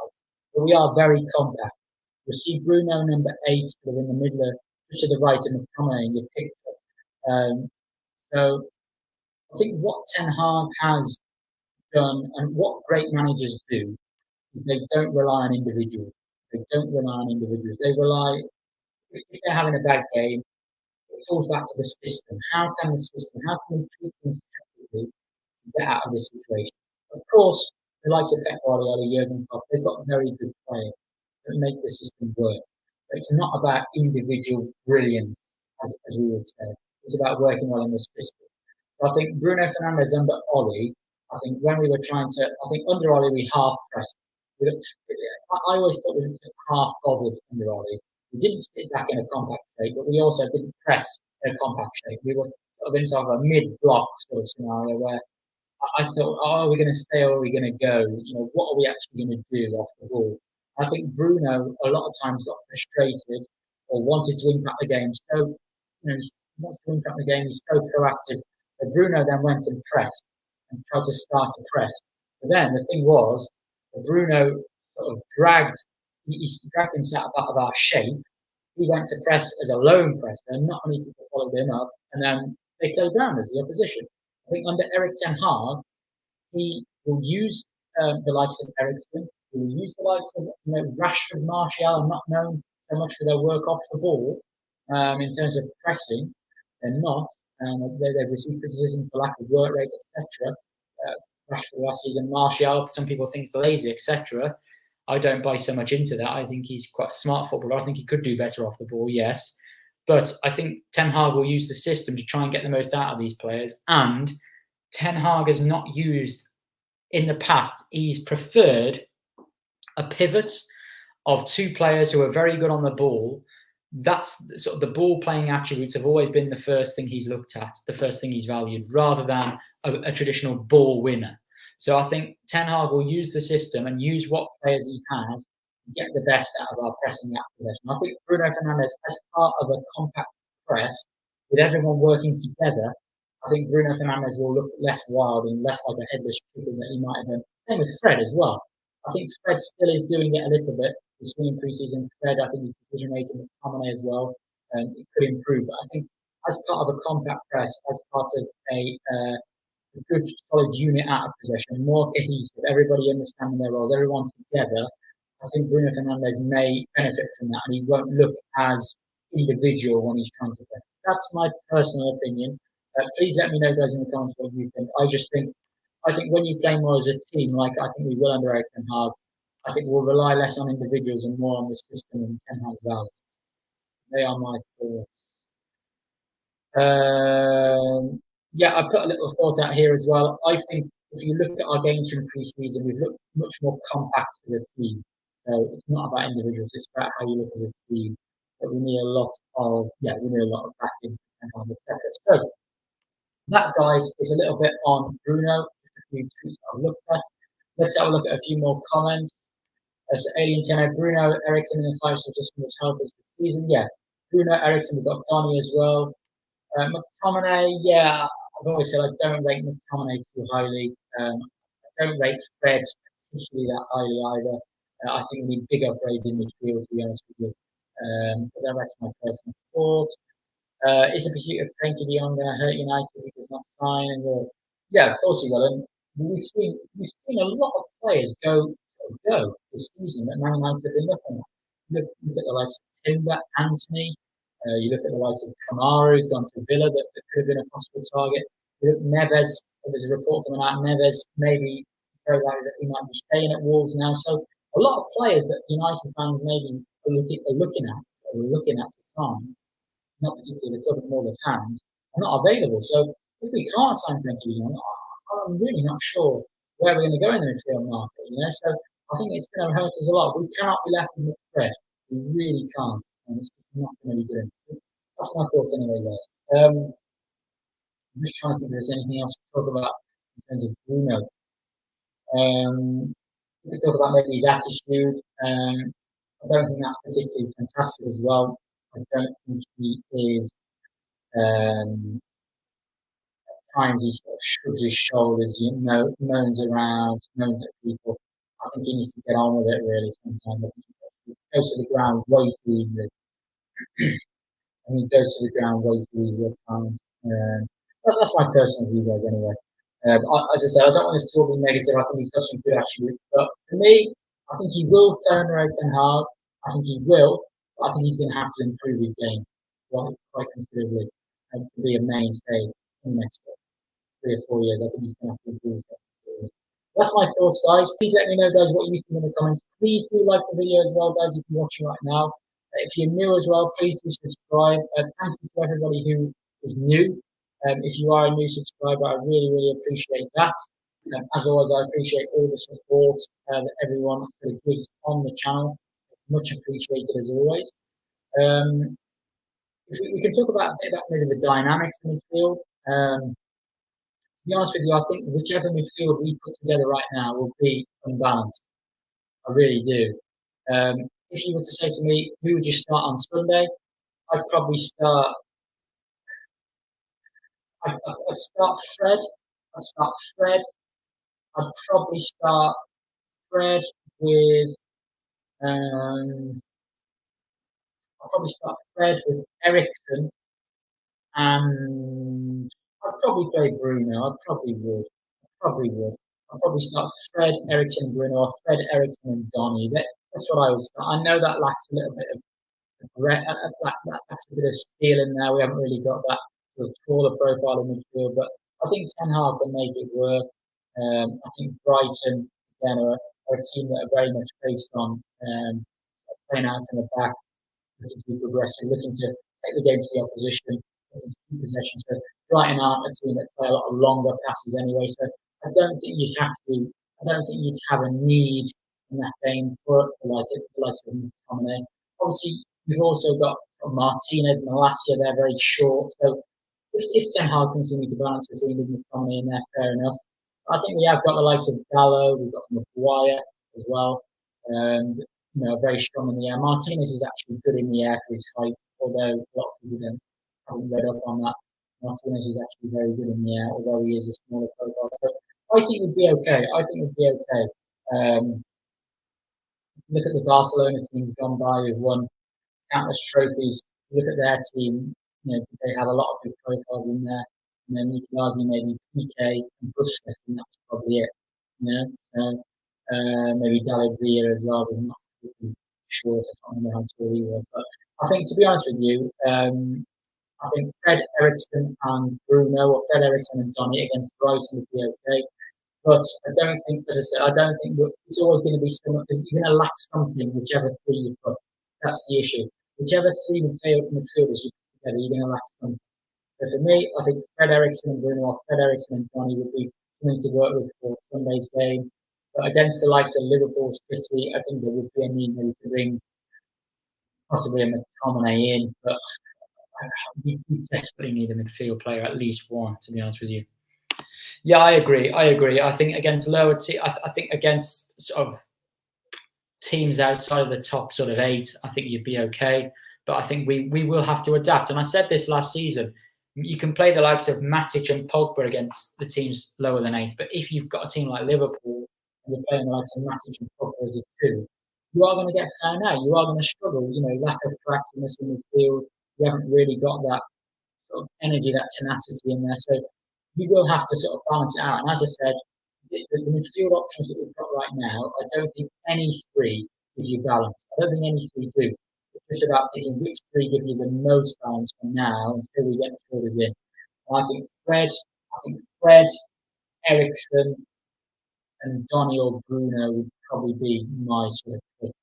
But we are very compact. You'll see Bruno number 8 sort of in the middle, just to the right of McTominay in your picture. So I think what Ten Hag has done and what great managers do is they don't rely on individuals. They don't rely on individuals. They rely, if they're having a bad game, it falls back to the system. How can we tweak things tactically to get out of this situation? Of course, the likes of Pep Guardiola, Jurgen Klopp, they've got very good players that make the system work. But it's not about individual brilliance, as we would say. It's about working well in the system. So I think Bruno Fernandes under Ollie, I think when we were trying to, I think under Ollie we half pressed. I always thought we were half bothered under Ollie. We didn't sit back in a compact shape, but we also didn't press in a compact shape. We were sort of in sort of a mid-block sort of scenario where I thought, oh, are we going to stay or are we going to go? What are we actually going to do off the ball? I think Bruno a lot of times got frustrated or wanted to impact the game. So, he wants to impact the game. He's so proactive. So Bruno then went and pressed and tried to start a press. But then the thing was, Bruno sort of he dragged himself out of our shape. He went to press as a lone presser, and not many people followed him up, and then they played down as the opposition. I think under Erik ten Hag, he will use the likes of Eriksen. He will use the likes of Rashford, Martial, are not known so much for their work off the ball in terms of pressing. They're not. They've received criticism for lack of work rate, etc. Rashford last season, Martial, some people think he's lazy, etc. I don't buy so much into that. I think he's quite a smart footballer. I think he could do better off the ball, yes. But I think Ten Hag will use the system to try and get the most out of these players. And Ten Hag has not used in the past. He's preferred a pivot of two players who are very good on the ball. That's sort of the ball playing attributes have always been the first thing he's looked at, the first thing he's valued, rather than a traditional ball winner. So I think Ten Hag will use the system and use what players he has to get the best out of our pressing out possession. I think Bruno Fernandes, as part of a compact press, with everyone working together, I think Bruno Fernandes will look less wild and less like a headless chicken that he might have done. Same with Fred as well. I think Fred still is doing it a little bit. We've seen preseason Fred, I think his decision making with McTominay as well, it could improve. But I think as part of a compact press, as part of a good solid unit out of possession, more cohesive, everybody understanding their roles, everyone together, I think Bruno Fernandes may benefit from that, and he won't look as individual when he's trying to play. That's my personal opinion. Please let me know, guys, in the comments what you think. I think when you play more as a team, like I think we will under Erik ten Hag, I think we'll rely less on individuals and more on the system and Ten Hag's values. They are my thoughts. Yeah, I put a little thought out here as well. I think if you look at our games from pre-season, we've looked much more compact as a team. So it's not about individuals; it's about how you look as a team. But we need a lot of backing and etc. So that, guys, is a little bit on Bruno. A few tweets I've looked at. Let's have a look at a few more comments. So Alien Tenno, Bruno Eriksen in the five suggestions help us this season. Yeah, Bruno Eriksen, we've got Donny as well. McTominay, yeah, I've always said I don't rate McTominay too highly. I don't rate Fred particularly that highly either. I think we need big upgrades in midfield, to be honest with you. But that's my personal thought. Is the pursuit of Frankie de Jong going to hurt United if he does not sign? And yeah, of course he will. And we've seen a lot of players go this season that Man United have been looking at. Look at the likes of Timber, Anthony. You look at the likes of Kamara, who's gone to Villa, that could have been a possible target. You look at Neves. There's a report coming out. Neves maybe very likely that he might be staying at Wolves now. So a lot of players that United fans maybe are looking at to sign, not particularly the club, but more the fans, are not available. So if we can't sign Frankie de Jong, I'm really not sure where we're going to go in the midfield market. So I think it's going to hurt us a lot. We cannot be left with Fred. We really can't. And it's not going to be good. That's my thoughts anyway, guys. I'm just trying to think if there's anything else to talk about in terms of Bruno. We could talk about maybe his attitude. I don't think that's particularly fantastic as well. I don't think he is. At times he sort of shrugs his shoulders, moans around, moans at people. I think he needs to get on with it really. Sometimes I think he goes to the ground way too easily. And he goes to the ground way too easily at times. That's my personal view, guys. Anyway, as I said, I don't want this to all be negative. I think he's got some good attributes, but for me, I think he will turn Erik ten Hag. I think he will. But I think he's going to have to improve his game quite considerably to be a mainstay in the next 3 or 4 years. I think he's going to have to improve his game. That's my thoughts, guys. Please let me know, guys, what you think in the comments. Please do like the video as well, guys, if you're watching right now. If you're new as well, please do subscribe. Thank you to everybody who is new. If you are a new subscriber, I really, really appreciate that. As always, I appreciate all the support that everyone gives on the channel. It's much appreciated as always. We can talk about a bit about maybe the dynamics in the field. be honest with you, I think whichever midfield we put together right now will be unbalanced. I really do. If you were to say to me, who would you start on Sunday? I'd probably start. I'd start Fred. I'd start Fred. I'd probably start Fred with. Um, I'd probably start Fred with Ericsson, and I'd probably play Bruno. I probably would. I probably would. I'd probably start Fred, Ericsson, Bruno, or Fred, Ericsson, and Donny. That's what I would start. I know that lacks a little bit of that's a bit of steel in there. We haven't really got that sort of taller profile in midfield, but I think Ten Hag can make it work. I think Brighton again are a team that are very much based on playing out in the back, looking to be progressive, looking to take the game to the opposition, looking to keep possession. So Brighton aren't a team that play a lot of longer passes anyway. So I don't think you'd have to. I don't think you'd have a need in that game for like of McTominay. Obviously, we've also got Martinez and Malacia. They're very short. So if Ten Hag thinks we need to balance the team with McTominay in there, fair enough. I think we have got the likes of Gallo. We've got Maguire as well. Very strong in the air. Martinez is actually good in the air for his height, although a lot of people haven't read up on that. Martinez is actually very good in the air, although he is a smaller profile. So I think we'd be okay. I think we'd be okay. Look at the Barcelona teams gone by who've won countless trophies. Look at their team. They have a lot of good profiles in there. You can argue maybe PK and Busquets, and that's probably it. Maybe David Villa as well was not really short. I can't remember how tall he was. But I think, to be honest with you, I think Fred Ericsson and Bruno, or Fred Ericsson and Donny against Brighton would be okay. But I don't think, as I said, I don't think it's always going to be someone because you're going to lack something, whichever three you put. That's the issue. Whichever three midfielders you put together, you're going to lack something. So for me, I think Fred Ericsson and Bruno, or Fred Ericsson and Donny would be something to work with for Sunday's game. But against the likes of Liverpool City, I think there would be a need maybe to bring possibly a McTominay in. But we desperately need a midfield player, at least one, to be honest with you. Yeah, I agree. I think against lower I think against sort of teams outside of the top sort of 8, I think you'd be okay. But I think we will have to adapt. And I said this last season. You can play the likes of Matic and Pogba against the teams lower than 8. But if you've got a team like Liverpool and you're playing the likes of Matic and Pogba as a 2, you are going to get found out. You are going to struggle. Lack of proactiveness in the field. You haven't really got that sort of energy, that tenacity in there. So you will have to sort of balance it out. And as I said, the midfield options that we've got right now, I don't think any three give you balance. I don't think any three do. It's just about thinking which three give you the most balance from now until we get the fielders in. And I think Fred, Ericsson, and Donny or Bruno would probably be my sort of pick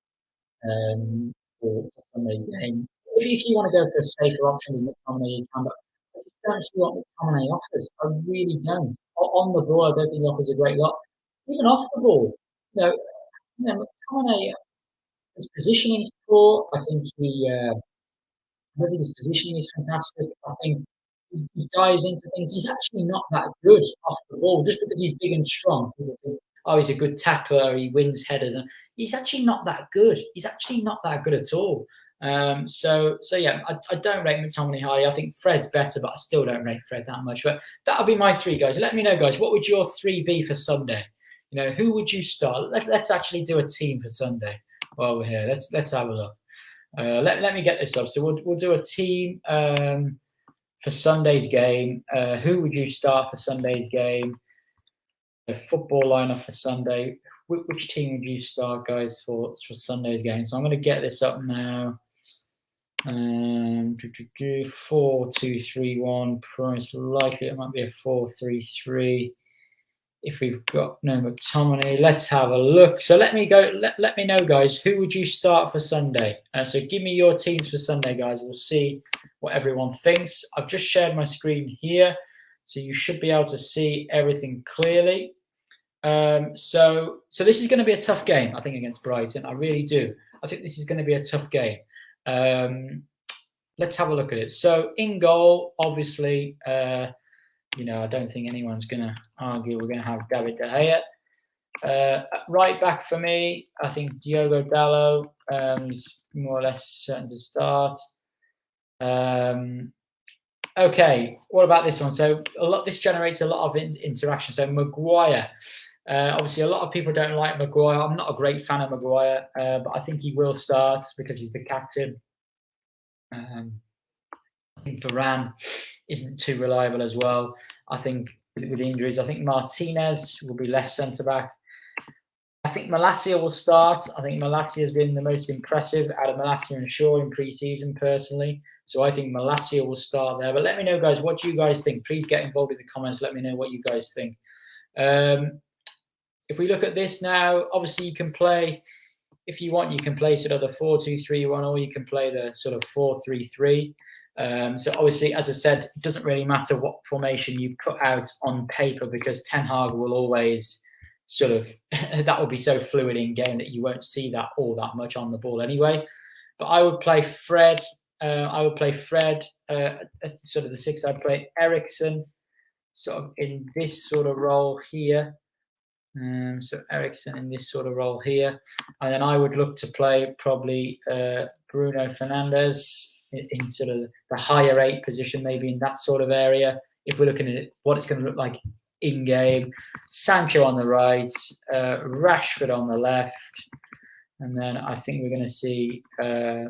for Sunday game. If you want to go for a safer option with McTominay, you can, but I just don't see what McTominay offers. I really don't. On the ball, I don't think he offers a great lot. Even off the ball, McTominay, his positioning is poor. I think I don't think his positioning is fantastic. I think he dives into things. He's actually not that good off the ball. Just because he's big and strong, people think, oh, he's a good tackler. He wins headers, and he's actually not that good. He's actually not that good at all. So yeah, I don't rate McTominay highly. I think Fred's better, but I still don't rate Fred that much. But that'll be my 3, guys. Let me know, guys, what would your 3 be for Sunday? Who would you start? Let's actually do a team for Sunday while we're here. Let's have a look. Let me get this up. So we'll do a team for Sunday's game. Who would you start for Sunday's game? The football lineup for Sunday. Which team would you start, guys, for Sunday's game? So I'm going to get this up now. 4-2-3-1. Most likely it might be a 4-3-3. If we've got no McTominay, let's have a look. So let me know, guys, who would you start for Sunday? So give me your teams for Sunday, guys. We'll see what everyone thinks. I've just shared my screen here, so you should be able to see everything clearly. So this is going to be a tough game, I think, against Brighton. I really do. I think this is going to be a tough game. Let's have a look at it. So in goal, obviously, I don't think anyone's going to argue we're going to have David De Gea. Right back for me, I think Diogo Dalot is more or less certain to start. Okay, what about this one? So this generates a lot of interaction. So Maguire, obviously a lot of people don't like Maguire. I'm not a great fan of Maguire, but I think he will start because he's the captain. I think Varane isn't too reliable as well. I think with injuries, I think Martinez will be left centre back. I think Malacia will start. I think Malacia has been the most impressive out of Malacia and Shaw in pre-season, personally. So I think Malacia will start there. But let me know, guys, what do you guys think? Please get involved in the comments. Let me know what you guys think. If we look at this now, obviously you can play, if you want, you can play sort of the 4-2-3-1, or you can play the sort of 4-3-3. So obviously, as I said, it doesn't really matter what formation you put out on paper, because Ten Hag will always sort of that will be so fluid in game that you won't see that all that much on the ball anyway. But I would play Fred. Sort of the six. I'd play Eriksen, sort of in this sort of role here. So Eriksen in this sort of role here, and then I would look to play probably Bruno Fernandes in sort of the higher 8 position, maybe in that sort of area. If we're looking at what it's going to look like in game, Sancho on the right, Rashford on the left, and then I think we're going to see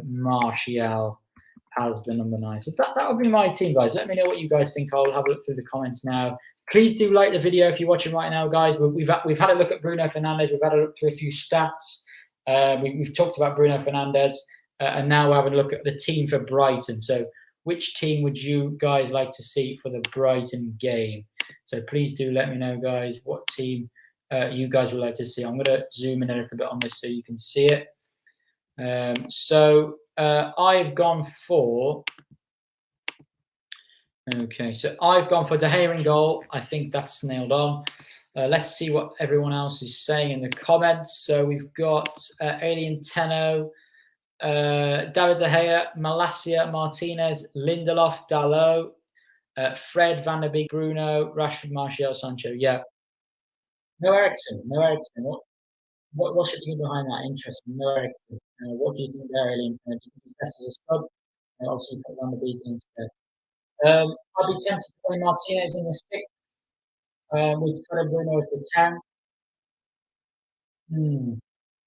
Martial as the number 9. So that would be my team, guys. Let me know what you guys think. I'll have a look through the comments now. Please do like the video if you're watching right now, guys. We've had a look at Bruno Fernandes. We've had a look through a few stats. We've talked about Bruno Fernandes, and now we're having a look at the team for Brighton. So which team would you guys like to see for the Brighton game? So please do let me know, guys, what team you guys would like to see. I'm going to zoom in a little bit on this so you can see it. I've gone for... Okay, so I've gone for De Gea in goal. I think that's nailed on. Let's see what everyone else is saying in the comments. So we've got Alien Tenno, David De Gea, Malacia, Martinez, Lindelof, Dalot, Fred, Van der Beek, Bruno, Rashford, Martial, Sancho. Yeah. No Eriksen. What should you think behind that? Interesting. No Eriksen. What do you think there, Alien Tenno? Do you think he's best as a sub? Obviously, put Van der Beek instead. I'd be tempted to play Martinez in the 6, with Fred Bruno as the 10.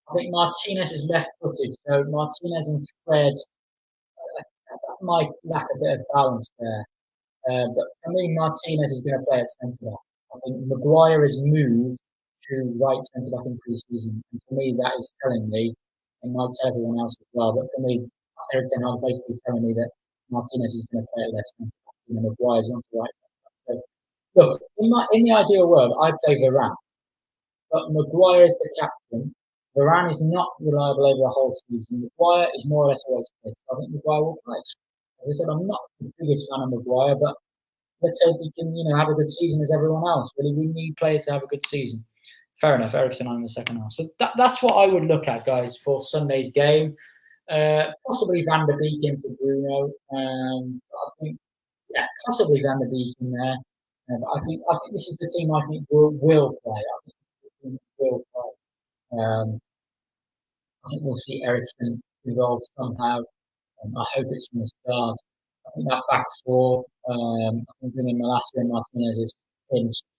I think Martinez is left-footed, so Martinez and Fred might lack a bit of balance there. But for me, Martinez is going to play at centre back. I think Maguire has moved to right centre back in pre-season, and for me, that is telling me, and might tell everyone else as well. But for me, Erik ten Hag basically telling me that Martinez is going to play at left centre back, and Maguire's onto right centre back. So, look, in the ideal world, I'd play Varane, but Maguire is the captain. Varane is not reliable over a whole season. Maguire is more or less always fit. I think Maguire will play. As I said, I'm not the biggest fan of Maguire, but let's hope he can, have a good season as everyone else. Really, we need players to have a good season. Fair enough, Eriksen on in the second half. So that's what I would look at, guys, for Sunday's game. Possibly Van der Beek in for Bruno. I think, possibly Van der Beek in there. But I think this is the team I think will play. I think the team will play. I think we'll see Eriksen involved somehow. I hope it's from the start. I think that back 4, I think bringing Malacia and Martinez is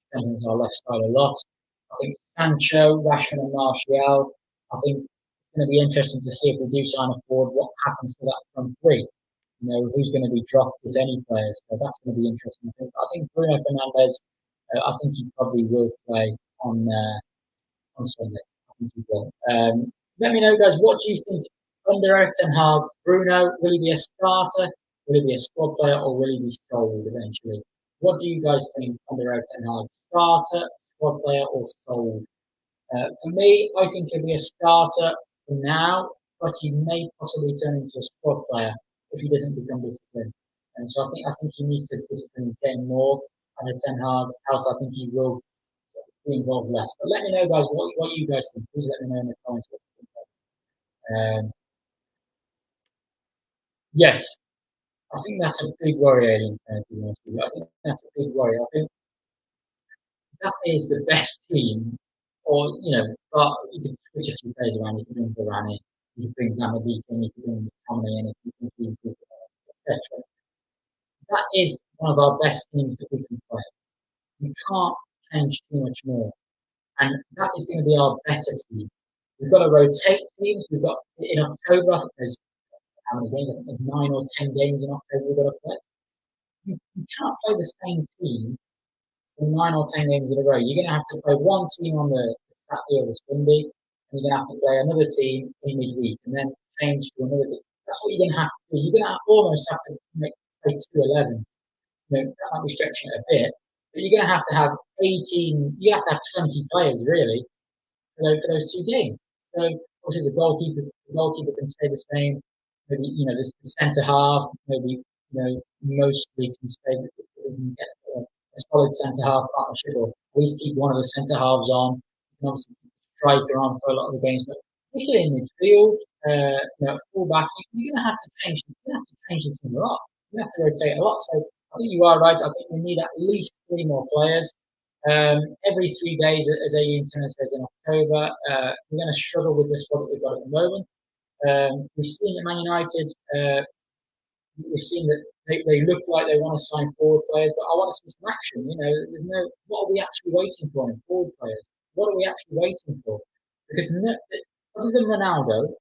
strengthens our left side a lot. I think Sancho, Rashford and Martial, I think it's going to be interesting to see if we do sign a forward, what happens to that front 3. Who's going to be dropped, if any players. So that's going to be interesting. I think Bruno Fernandes, I think he probably will play on Sunday. I think he will. Let me know, guys, what do you think under Erik ten Hag? Bruno, will he be a starter? Will he be a squad player, or will he be sold eventually? What do you guys think under Erik ten Hag? Starter, squad player, or sold? For me, I think he'll be a starter for now, but he may possibly turn into a squad player if he doesn't become disciplined. And so I think he needs to discipline his game more under Ten Hag, else I think he will be involved less. But let me know, guys, what you guys think. Please let me know in the comments. Yes, I think that's a big worry, Alien, to be honest with you. I think that's a big worry. I think that is the best team, or but you can switch a few players around. You can bring Varane in, you can bring Van in, you can bring Tommy in, you can bring etc. That is one of our best teams that we can play. We can't change too much more, and that is going to be our better team. We've got to rotate teams. We've got in October. I think there's how many games? I think there's 9 or 10 games in October we've got to play. You can't play the same team for 9 or 10 games in a row. You're going to have to play one team on the Saturday or the Sunday, and you're going to have to play another team in midweek, and then change to another team. That's what you're going to have to do. You're going to almost have to play 2 11. That might be stretching it a bit, but you're going to have 18. You have to have 20 players really for those 2 games. So obviously the goalkeeper can stay the same. Maybe the centre half. Maybe mostly can stay. Can get a solid centre half partnership, or at least keep one of the centre halves on. You can obviously keep the striker on for a lot of the games, but particularly in midfield, full back, you're going to have to change. You're going to have to change the team a lot. You have to rotate a lot. So I think you are right. I think we need at least 3 more players. Every 3 days, as AE Internet says in October, we're going to struggle with the squad that we've got at the moment. We've seen at Man United, we've seen that they look like they want to sign forward players, but I want to see some action. What are we actually waiting for in forward players? What are we actually waiting for? Because other than Ronaldo,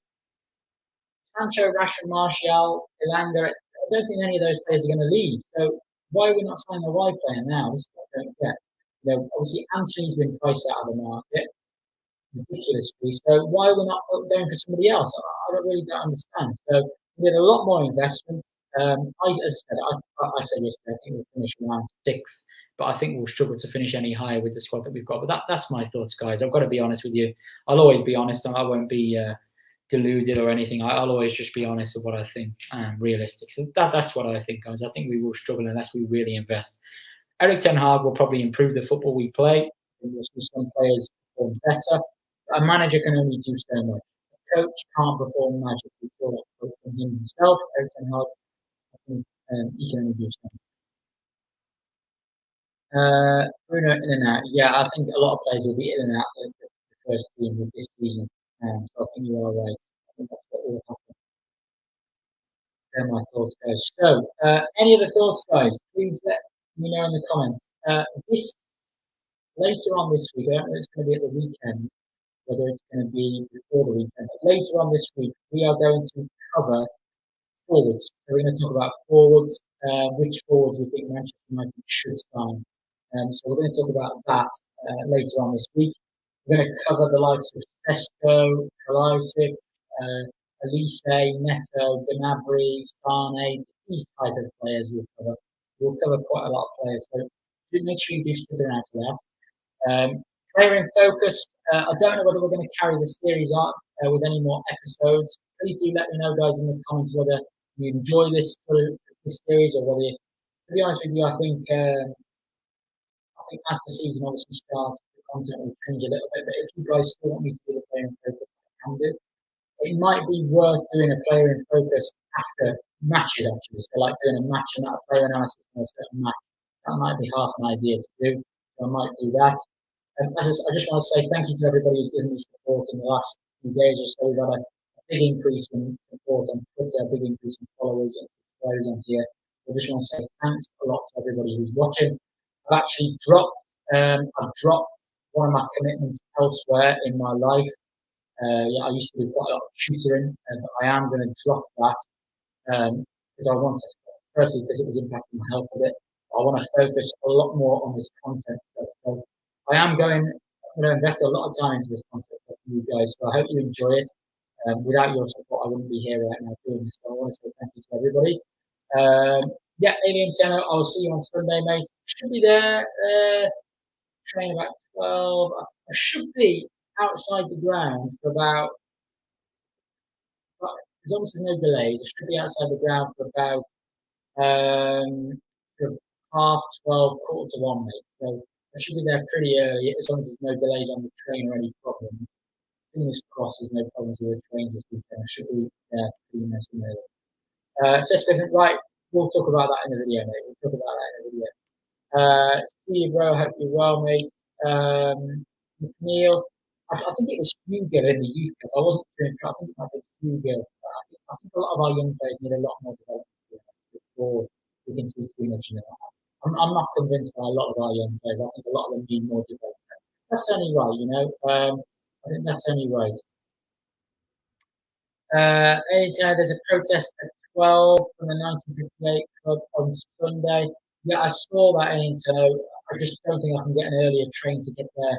Sancho, Rashford, Martial, Elanga, I don't think any of those players are going to leave. So why are we not signing a wide player now? This is what I don't get. Obviously Anthony's been priced out of the market ridiculously. So why are we not going for somebody else? I don't understand. So we did a lot more investment. As I said yesterday, I think we'll finish around 6th, but I think we'll struggle to finish any higher with the squad that we've got. But that's my thoughts, guys. I've got to be honest with you. I'll always be honest, and I won't be deluded or anything. I'll always just be honest with what I think, realistic. So that's what I think, guys. I think we will struggle unless we really invest. Erik Ten Hag will probably improve the football we play. We'll see some players perform better. A manager can only do so much. A coach can't perform magic. We saw that from him himself. Erik Ten Hag, I think he can only do so much. Bruno in and out. Yeah, I think a lot of players will be in and out of the first team with this season. So I think you are right. I think that's what will happen. They're my thoughts, guys. So, any other thoughts, guys? Please let me know in the comments. This later on this week, I don't know if it's going to be at the weekend, whether it's going to be before the weekend, but later on this week, we are going to cover forwards. So we're going to talk about forwards, which forwards we think Manchester United should sign. So we're going to talk about that later on this week. We're going to cover the likes of Sesko, Kalajdzic, Elise, Neto, Gnabry, Sane, these type of players we'll cover. We'll cover quite a lot of players. So make sure you do stick around for that. Player in focus. I don't know whether we're going to carry the series on with any more episodes. Please do let me know, guys, in the comments whether you enjoy this series or whether, to be honest with you, I think as the season obviously starts, the content will change a little bit. But if you guys still want me to do the player in focus, I can do. It might be worth doing a player in focus after matches, actually. So, like doing a match and not a player analysis on a certain match. That might be half an idea to do. So I might do that. I just want to say thank you to everybody who's given me support in the last few days or so. We've had a big increase in support on Twitter, a big increase in followers and subscribers on here. I just want to say thanks a lot to everybody who's watching. I've dropped one of my commitments elsewhere in my life. I used to do quite a lot of tutoring, but I am going to drop that because I want to, firstly, because it was impacting my health a bit. I want to focus a lot more on this content stuff. So I'm going to invest a lot of time into this content for you guys. So I hope you enjoy it. Without your support, I wouldn't be here right now doing this. So I want to say thank you to everybody. Alien Tenno, I'll see you on Sunday, mate. Should be there. Train about 12. I should be outside the ground for about, as long as there's no delays, I should be outside the ground for about sort of 12:30, 1:45, mate. So I should be there pretty early, as long as there's no delays on the train or any problems. Fingers crossed there's no problems with the trains this weekend. I should be there pretty nice and early. Sesko isn't right. we'll talk about that in the video, mate. We'll talk about that in the video. See you, bro. Hope you're well, mate. McNeil, I think it was Hugo in the youth cup. I wasn't sure. I think it might be Hugo. I think a lot of our young players need a lot more development before we can see too much in them. I'm not convinced by a lot of our young players. I think a lot of them need more development. That's only right, you know. I think that's only right. Anytime there's a protest at 12 from the 1958 club on Sunday. Yeah, I saw that Anytime. I just don't think I can get an earlier train to get there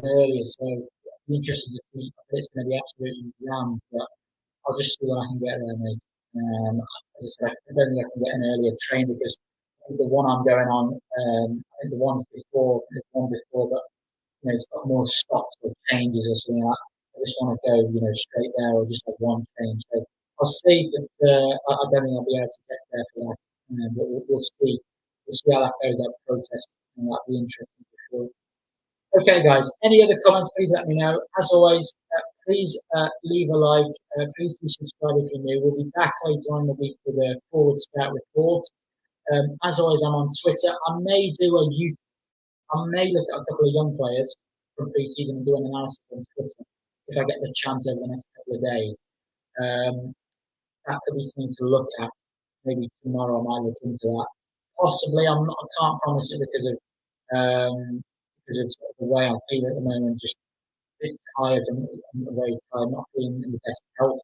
earlier. So I'll be interested to see if it's going to be absolutely rammed. But I'll just see when I can get there, mate. As I said, I don't think I can get an earlier train because I think the one I'm going on, I think the one's before, the one before, but it's got more stops or changes or something like that. I just want to go, straight there or just have one change. So I'll see, but I don't think I'll be able to get there for that. But we'll see. We'll see how that goes. That protest, and that'll be interesting for sure. Okay, guys. Any other comments? Please let me know. As always, please leave a like. Please do subscribe if you're new. We'll be back later on in the week with a forward scout report. As always, I'm on Twitter. I may do a youth. I may look at a couple of young players from pre-season and do an analysis on Twitter if I get the chance over the next couple of days. That could be something to look at. Maybe tomorrow I might look into that. Possibly, I can't promise it because of sort of the way I feel at the moment. Just a bit tired and very tired, not feeling in the best health.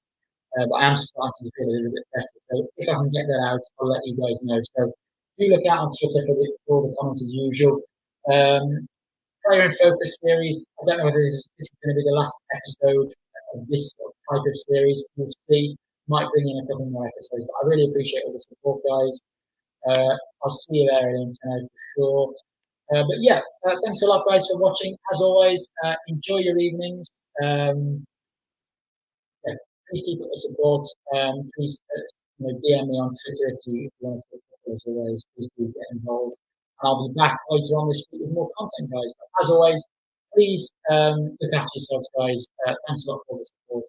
But I am starting to feel a little bit better. So if I can get that out, I'll let you guys know. So do look out on Twitter for all the comments as usual. Player in Focus series. I don't know whether this is going to be the last episode of this type of series. We'll see. Might bring in a couple more episodes. But I really appreciate all the support, guys. I'll see you there at the internet for sure. But yeah, thanks a lot, guys, for watching. As always, enjoy your evenings. Yeah, please keep up the support. Please DM me on Twitter if you want to talk. As always, please do get involved. I'll be back later on this week with more content, guys. But as always, please look after yourselves, guys. Thanks a lot for the support.